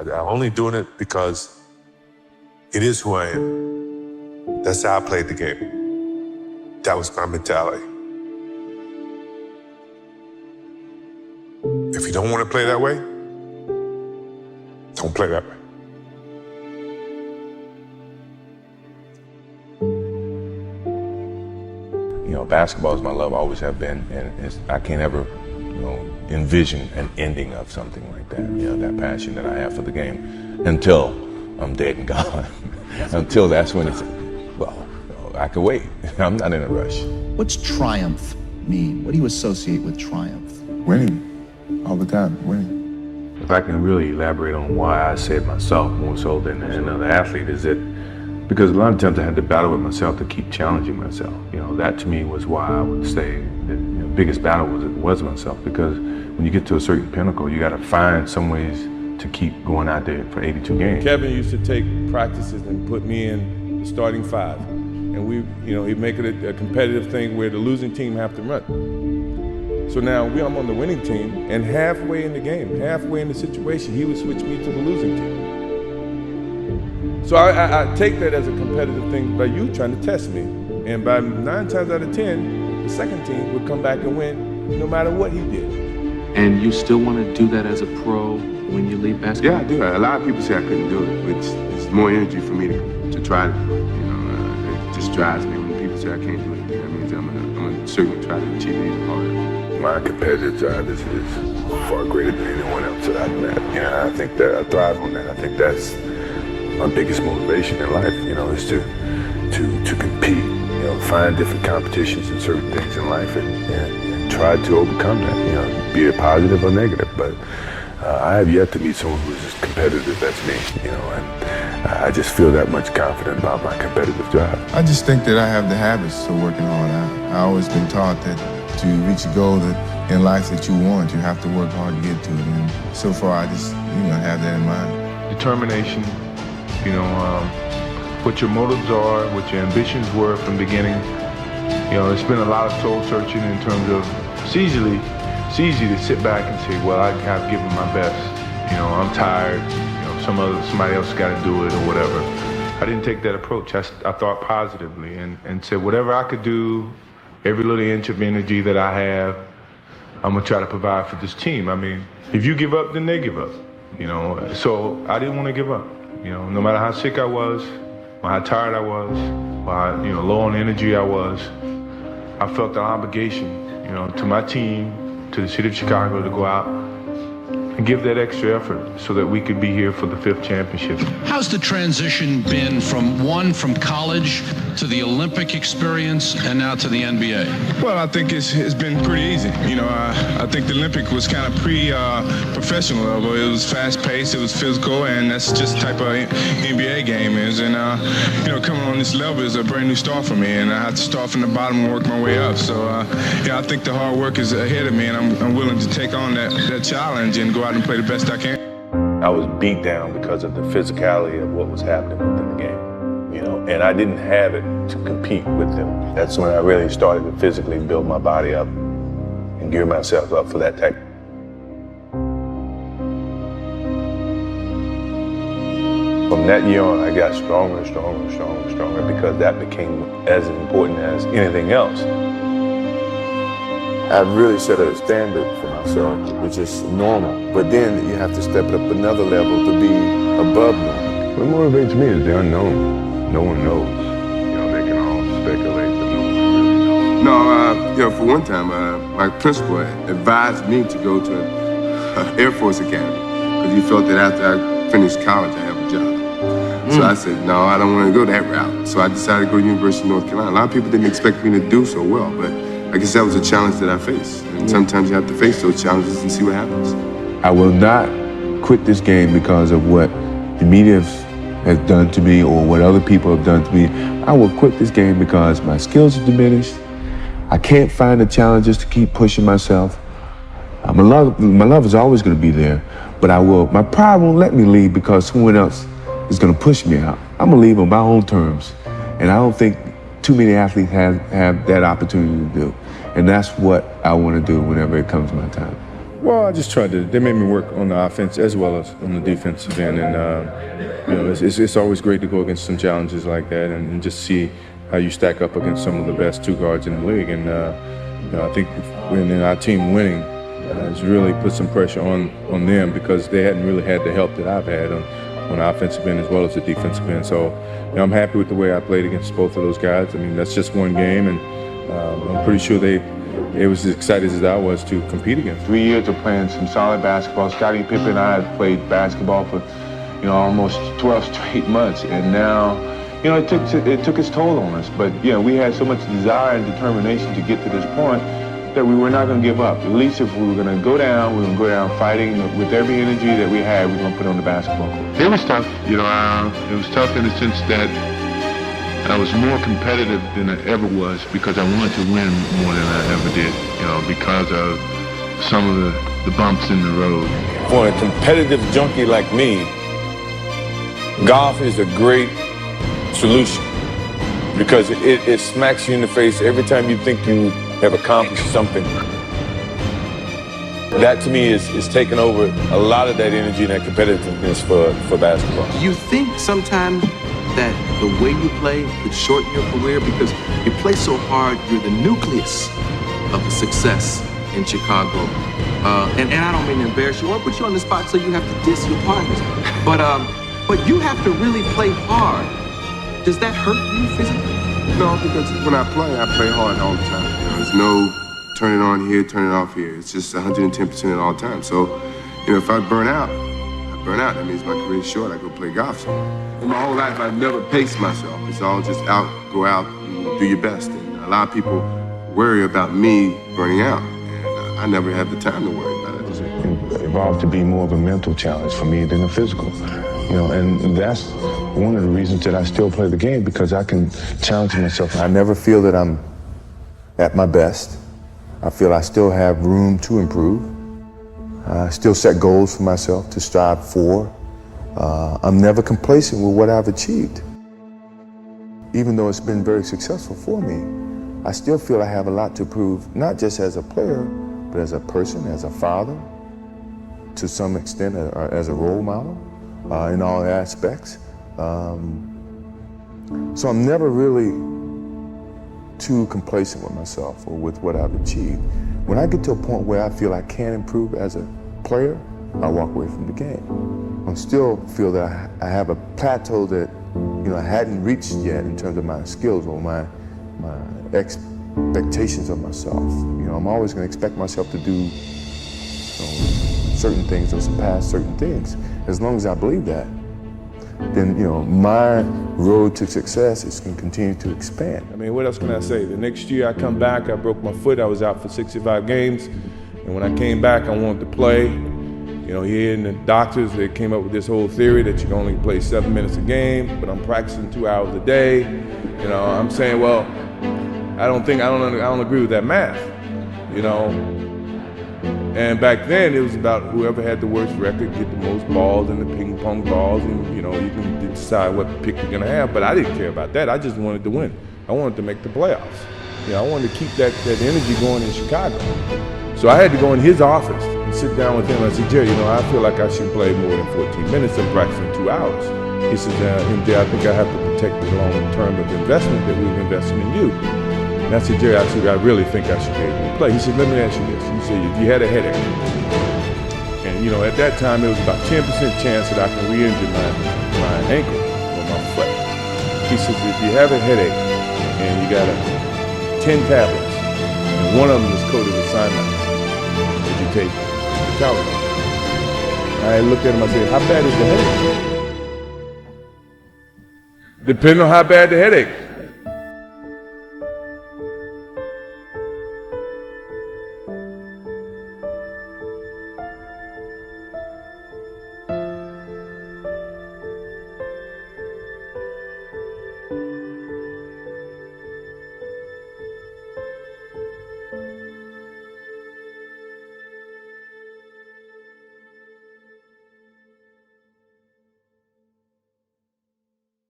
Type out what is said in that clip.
I'm only doing it because it is who I am. That's how I played the game. That was my mentality. If you don't want to play that way, don't play that way. You know, basketball is my love, always have been, and I can't ever, envision an ending of something like that. You know, that passion that I have for the game until I'm dead and gone. Until that's when it's, I can wait. I'm not in a rush. What's triumph mean? What do you associate with triumph? Winning. All the time, winning. If I can really elaborate on why I said myself more so than another athlete, is that because a lot of times I had to battle with myself to keep challenging myself. You know, that to me was why I would say that the biggest battle was myself, because when you get to a certain pinnacle, you got to find some ways to keep going out there for 82 games. Kevin used to take practices and put me in the starting five. And he'd make it a competitive thing where the losing team have to run. So now I'm on the winning team, and halfway in the game, halfway in the situation, he would switch me to the losing team. So I take that as a competitive thing by you trying to test me. And by 9 times out of 10, the second team would come back and win no matter what he did. And you still want to do that as a pro when you leave basketball? Yeah, I do. A lot of people say I couldn't do it, but it's more energy for me to try to do it. It just drives me when people say I can't do it. That means I'm gonna certainly try to achieve it even harder. My competitive drive is far greater than anyone else that I've met. You know, I think that I thrive on that. I think that's my biggest motivation in life, is to compete, find different competitions and certain things in life and try to overcome that, be it positive or negative. But I have yet to meet someone who's as competitive as me, and I just feel that much confident about my competitive drive. I just think that I have the habits of working hard. I've always been taught that to reach a goal that in life that you want, you have to work hard to get to it. And so far, I just, have that in mind. Determination, what your motives are, what your ambitions were from the beginning. It's been a lot of soul searching in terms of, it's easy to sit back and say, well, I have given my best. I'm tired, somebody else got to do it or whatever. I didn't take that approach. I thought positively and said, whatever I could do, every little inch of energy that I have, I'm gonna try to provide for this team. I mean, if you give up, then they give up. So I didn't want to give up. No matter how sick I was, or how tired I was, or how low on energy I was, I felt the obligation, to my team, to the city of Chicago, to go out and give that extra effort so that we could be here for the 5th championship. How's the transition been from college to the Olympic experience and now to the NBA? Well, I think it's been pretty easy. I think the Olympic was kind of pre-professional level. It was fast-paced, it was physical, and that's just the type of NBA game is. And, coming on this level is a brand new start for me, and I have to start from the bottom and work my way up. So, I think the hard work is ahead of me, and I'm willing to take on that challenge and go out and play the best I can. I was beat down because of the physicality of what was happening within the game, and I didn't have it to compete with them. That's when I really started to physically build my body up and gear myself up for that type. From that year on, I got stronger and stronger and stronger and stronger because that became as important as anything else. I really set a standard for myself, which is normal. But then you have to step it up another level to be above normal. What motivates me is the unknown. No one knows. They can all speculate, but no one really knows. No, for one time, my principal advised me to go to an Air Force Academy because he felt that after I finished college, I have a job. So I said, no, I don't want to go that route. So I decided to go to University of North Carolina. A lot of people didn't expect me to do so well, but I guess that was a challenge that I faced. And sometimes you have to face those challenges and see what happens. I will not quit this game because of what the media has done to me or what other people have done to me. I will quit this game because my skills are diminished. I can't find the challenges to keep pushing myself. My love is always going to be there, but my pride won't let me leave because someone else is going to push me out. I'm going to leave on my own terms. And I don't think too many athletes have that opportunity to do. And that's what I want to do whenever it comes my time. Well, I just tried to. They made me work on the offense as well as on the defensive end, and it's always great to go against some challenges like that and just see how you stack up against some of the best two guards in the league. And I think when our team winning has really put some pressure on them because they hadn't really had the help that I've had on the offensive end as well as the defensive end. So I'm happy with the way I played against both of those guys. I mean, that's just one game, and I'm pretty sure they was as excited as I was to compete against. 3 years of playing some solid basketball. Scottie Pippen and I had played basketball for, almost 12 straight months, and now, it took its toll on us. But we had so much desire and determination to get to this point that we were not going to give up. At least if we were going to go down, we were going to go down fighting with every energy that we had. We were going to put on the basketball court. It was tough. It was tough in the sense that I was more competitive than I ever was because I wanted to win more than I ever did, because of some of the bumps in the road. For a competitive junkie like me, golf is a great solution because it smacks you in the face every time you think you have accomplished something. That to me is taking over a lot of that energy and that competitiveness for basketball. Do you think sometimes that the way you play could shorten your career because you play so hard, you're the nucleus of the success in Chicago? And I don't mean to embarrass you or put you on the spot so you have to diss your partners. But you have to really play hard. Does that hurt you physically? No, because when I play hard all the time. There's no turn it on here, turn it off here. It's just 110% at all times. So, if I burn out. That means my career's short. I go play golf. So my whole life, I've never paced myself. It's all just go out and do your best. And a lot of people worry about me burning out. And I never had the time to worry about it. It evolved to be more of a mental challenge for me than a physical. And that's one of the reasons that I still play the game, because I can challenge myself. I never feel that I'm at my best. I feel I still have room to improve. I still set goals for myself to strive for. I'm never complacent with what I've achieved. Even though it's been very successful for me, I still feel I have a lot to prove, not just as a player, but as a person, as a father, to some extent, as a role model in all aspects. So I'm never really too complacent with myself or with what I've achieved. When I get to a point where I feel I can improve as a player, I walk away from the game. I still feel that I have a plateau that I hadn't reached yet in terms of my skills or my expectations of myself. I'm always going to expect myself to do certain things or surpass certain things. As long as I believe that, then my road to success is going to continue to expand. I mean, what else can I say? The next year I come back, I broke my foot. I was out for 65 games, and when I came back, I wanted to play. Here in the doctors, they came up with this whole theory that you can only play 7 minutes a game, but I'm practicing 2 hours a day. I'm saying, well, I don't agree with that math. And back then, it was about whoever had the worst record get the most balls in the ping pong balls, and you can decide what pick you're gonna have. But I didn't care about that. I just wanted to win. I wanted to make the playoffs. I wanted to keep that energy going in Chicago. So I had to go in his office and sit down with him. I said, Jerry, I feel like I should play more than 14 minutes. I'm practicing 2 hours. He said, MJ, I think I have to protect the long term of investment that we've invested in you. And I said, Jerry, I really think I should be able to play. He said, let me ask you this. He said, if you had a headache, and at that time it was about 10% chance that I can re-injure my ankle or my foot. He says, if you have a headache and you got 10 tablets, and one of them is coated with cyanide, would you take the Tylenol? I looked at him, I said, how bad is the headache? Depending on how bad the headache.